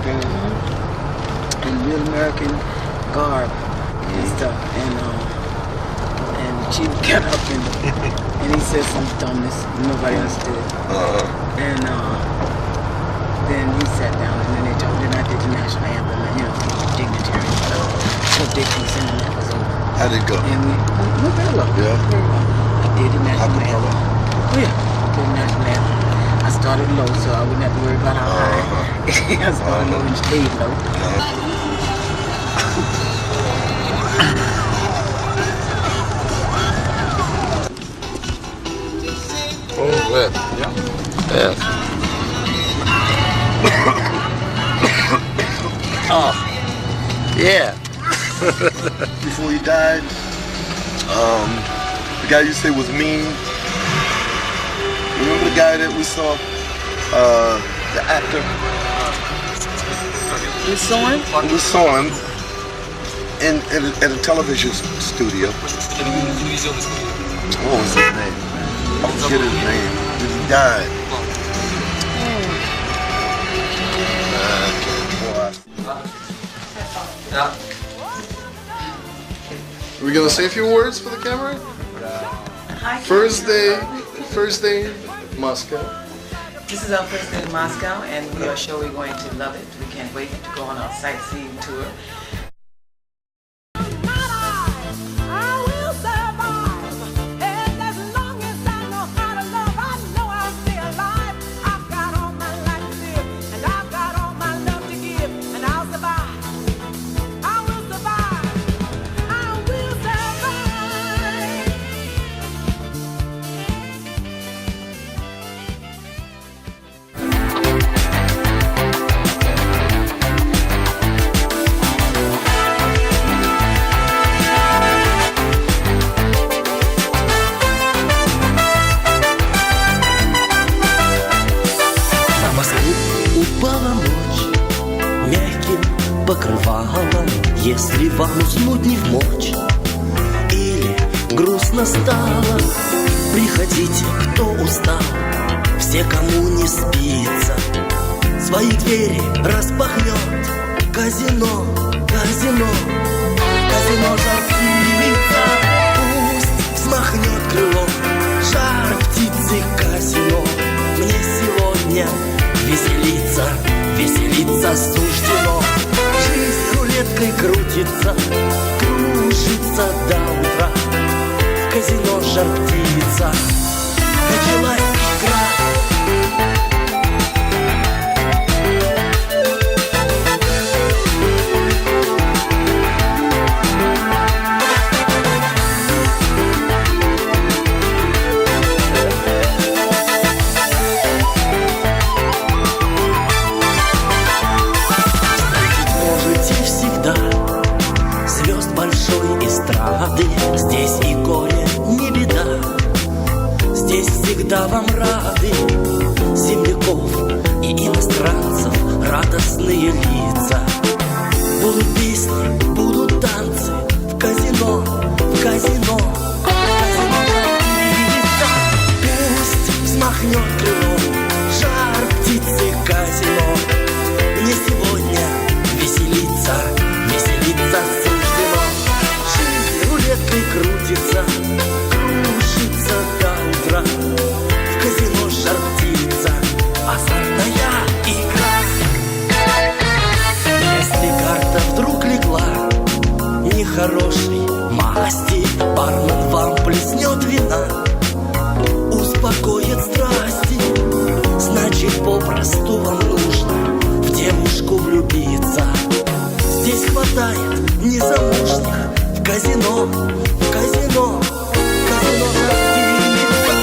in real American garb and stuff. And she got up and he said some dumbness nobody understood. And then he sat down and then they told him I did the national anthem and dignitary. So Dickinson and that was over. How'd it go? And we very well. Yeah. Very well. I did the national anthem. Oh yeah, I did the national anthem. I started low so I wouldn't have to worry about how high. I started low and stayed low. Oh, good. Yeah. Yes. Oh, yeah. Before he died, the guy you say was mean. Remember the guy that we saw? The actor. You saw him? We saw him at a television studio. What was his name? I forget his name. He died. Are we gonna say a few words for the camera? First day Moscow. This is our first day in Moscow, and we are sure we're going to love it. We can't wait to go on our sightseeing tour. Покрывалом, если вам уснуть не вмочь или грустно стало, приходите, кто устал, все, кому не спится, свои двери распахнет казино, казино, казино жар-птица, пусть взмахнет крылом, жар-птицы казино, мне сегодня веселиться, веселиться суждено. Жизнь рулеткой крутится, кружится до утра. В казино жар-птица началась игра. Здесь и горе не беда, здесь всегда вам рады, земляков и иностранцев радостные лица. Будут песни, будут танцы в казино, в казино, в казино жар-птица. Пусть взмахнет крылом жар-птицы казино. Мне сегодня веселиться, веселиться суждено. Рулеткой крутится, кружится до утра. В казино жар-птица, азартная игра. Если карта вдруг легла нехорошей масти, бармен вам плеснет вина, успокоит страсти. Значит, попросту вам нужно в девушку влюбиться. Здесь хватает незамужних. Казино, казино, казино жар-птица.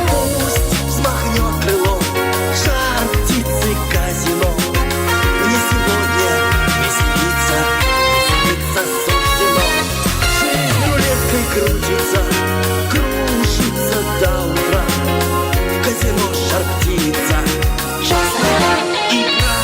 Пусть взмахнет крылом жар-птицы казино. Мне сегодня веселиться, веселиться суждено. Жизнь рулеткой крутится, кружится до утра. В казино жар-птица, частная игра.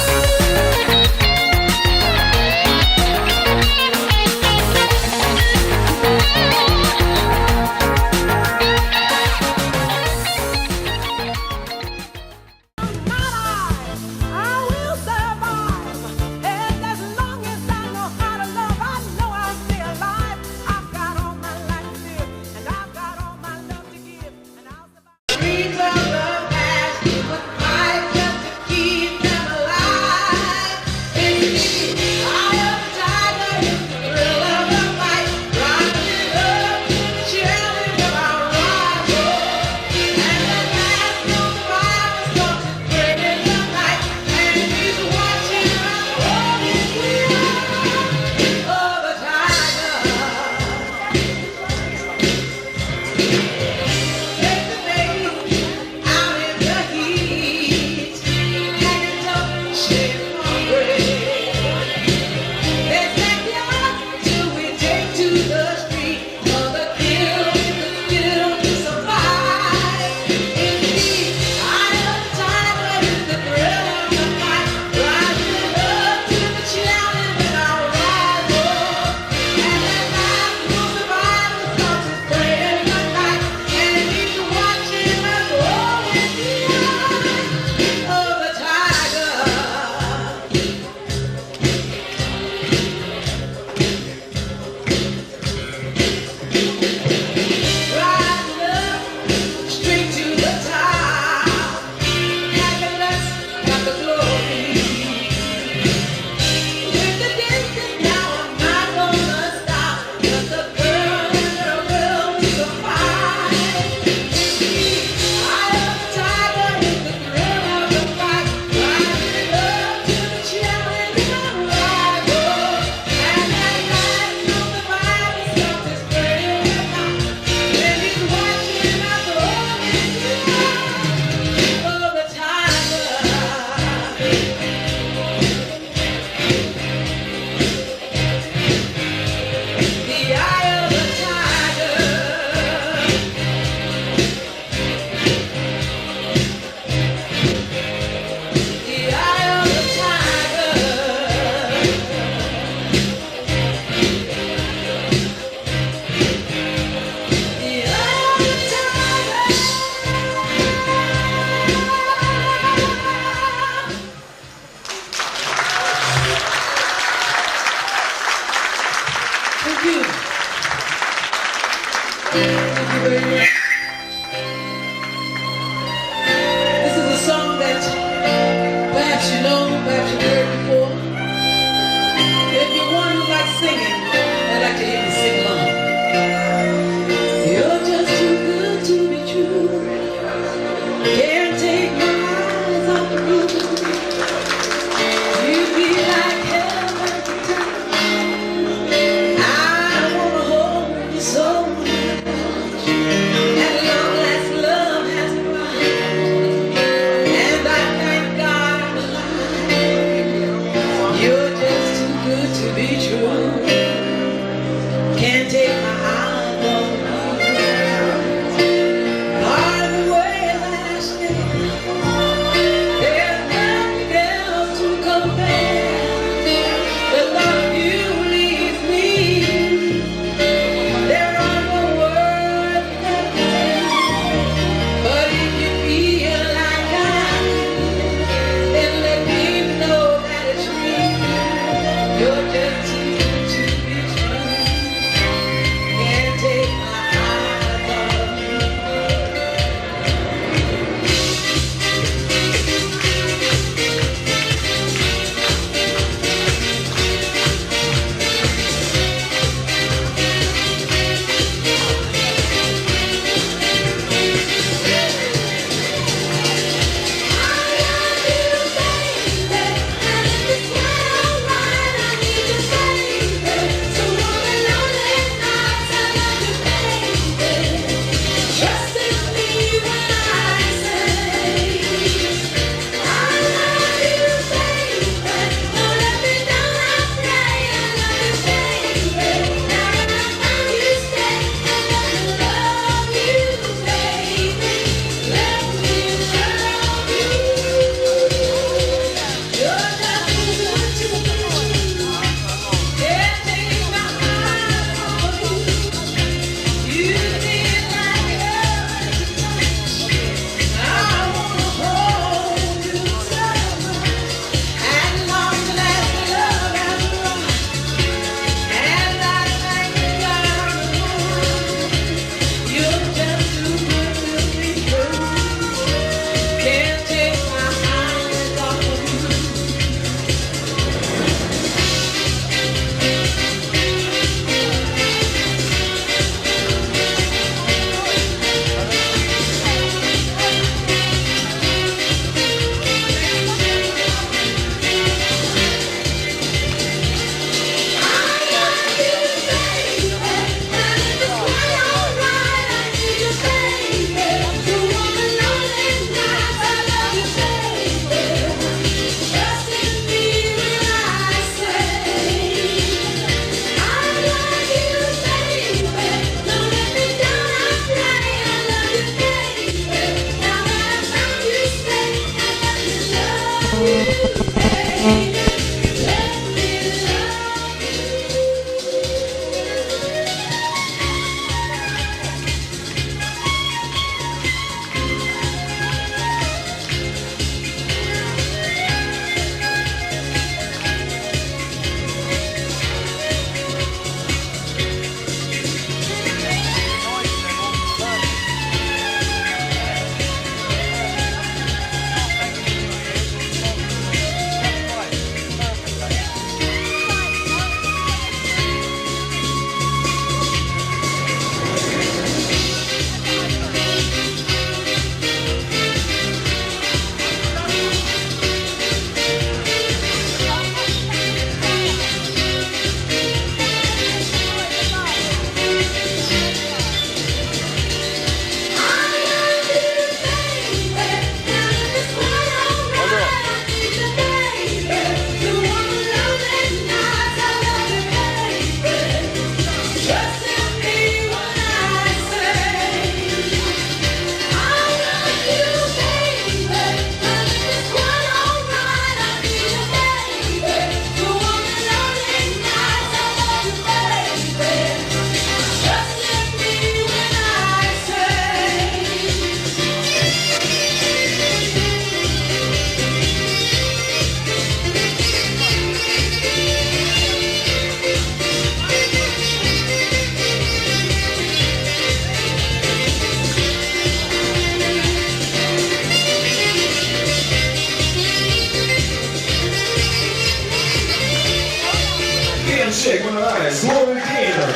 Shake my eyes, Gloria Gaynor.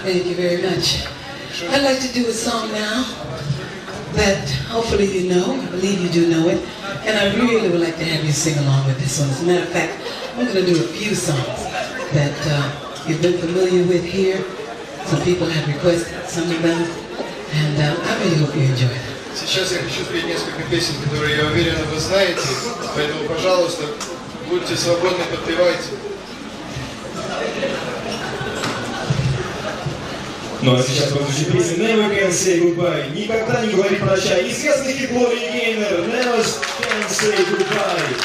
Thank you very much. I'd like to do a song now that hopefully you know. I believe you do know it. And I really would like to have you sing along with this one. As a matter of fact, I'm going to do a few songs that you've been familiar with here. Some people have requested some of them. And I really hope you enjoy it. Сейчас я хочу спеть несколько песен, которые, я уверен, вы знаете. Поэтому, пожалуйста, будьте свободны, подпевайте. Ну а сейчас послушайте песню Never Can Say Goodbye. Никогда не говори прощай. Известный хит Глории Гейнер. Never Can Say Goodbye.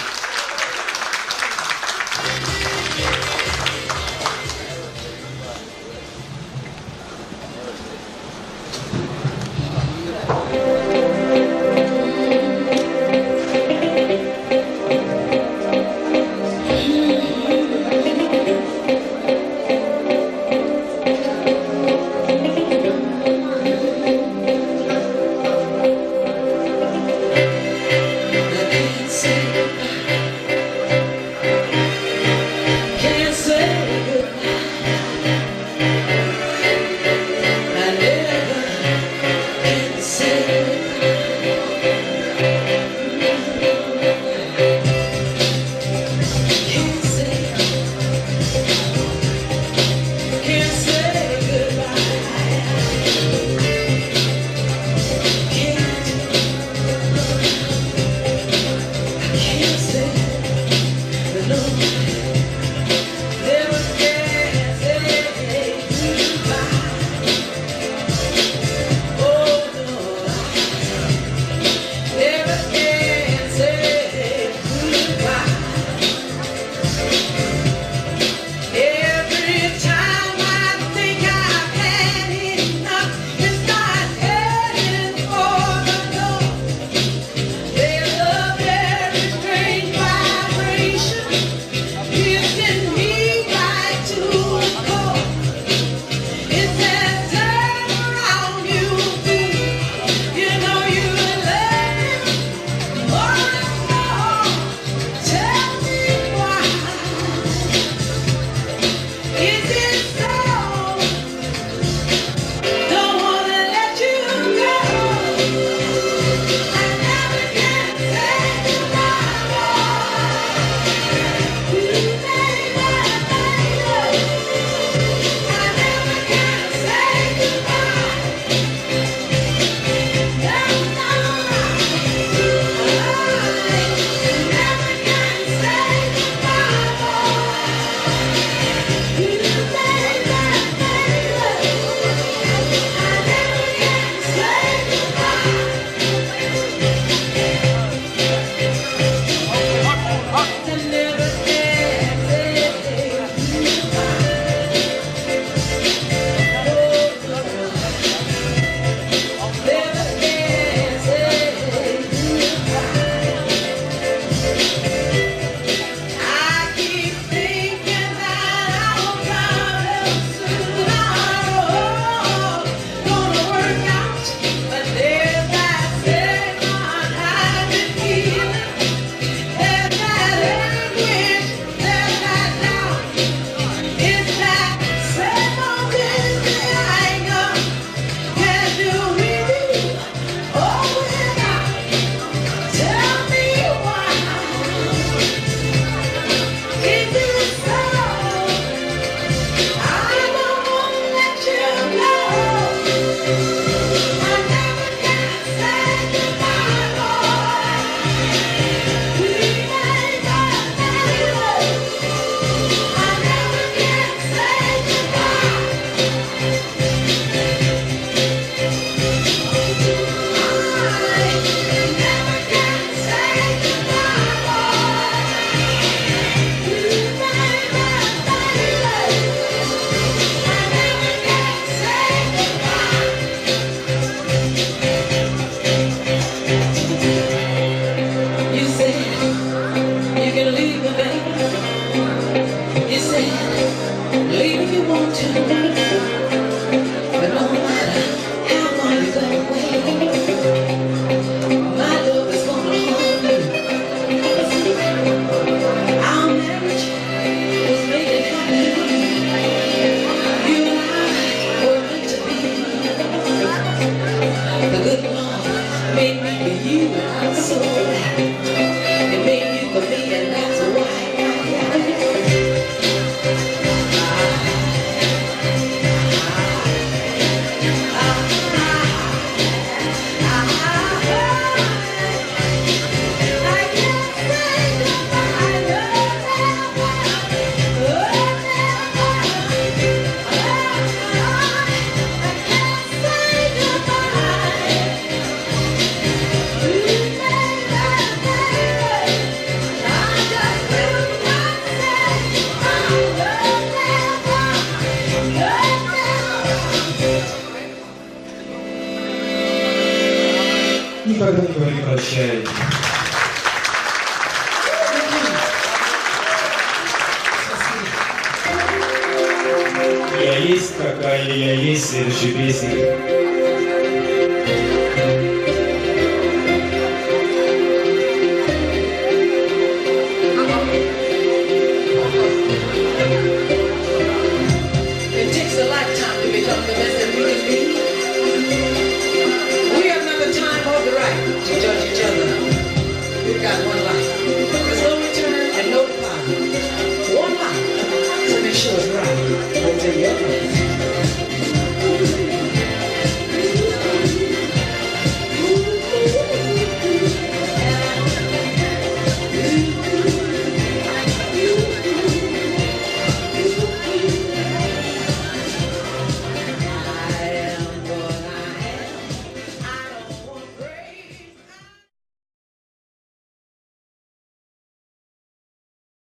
I can't say But no matter how far you go away, my love is gonna hold you. Our marriage was made in heaven. You and I were meant to be. The good Lord made me for you, and I'm so happy. It made you for me, and that's why. Никогда не говори прощай. Я есть, какая я есть, следующая песня. It takes a lifetime to become the best that we can be. We have neither time or the right to judge each other. We've got one life.